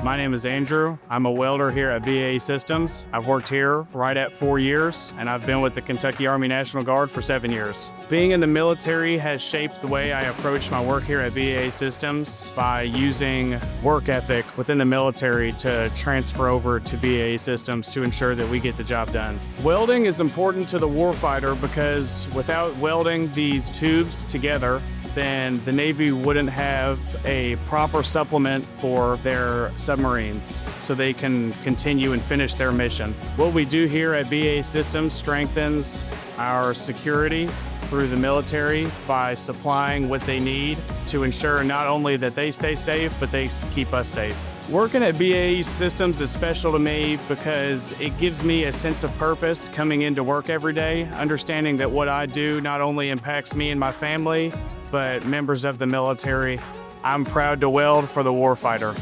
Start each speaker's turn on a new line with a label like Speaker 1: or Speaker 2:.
Speaker 1: My name is Andrew. I'm a welder here at BAE Systems. I've worked here right at 4 years, and I've been with the Kentucky Army National Guard for 7 years. Being in the military has shaped the way I approach my work here at BAE Systems by using work ethic within the military to transfer over to BAE Systems to ensure that we get the job done. Welding is important to the warfighter because without welding these tubes together, then the Navy wouldn't have a proper supplement for their submarines so they can continue and finish their mission. What we do here at BAE Systems strengthens our security through the military by supplying what they need to ensure not only that they stay safe, but they keep us safe. Working at BAE Systems is special to me because it gives me a sense of purpose coming into work every day, understanding that what I do not only impacts me and my family, but members of the military. I'm proud to weld for the warfighter.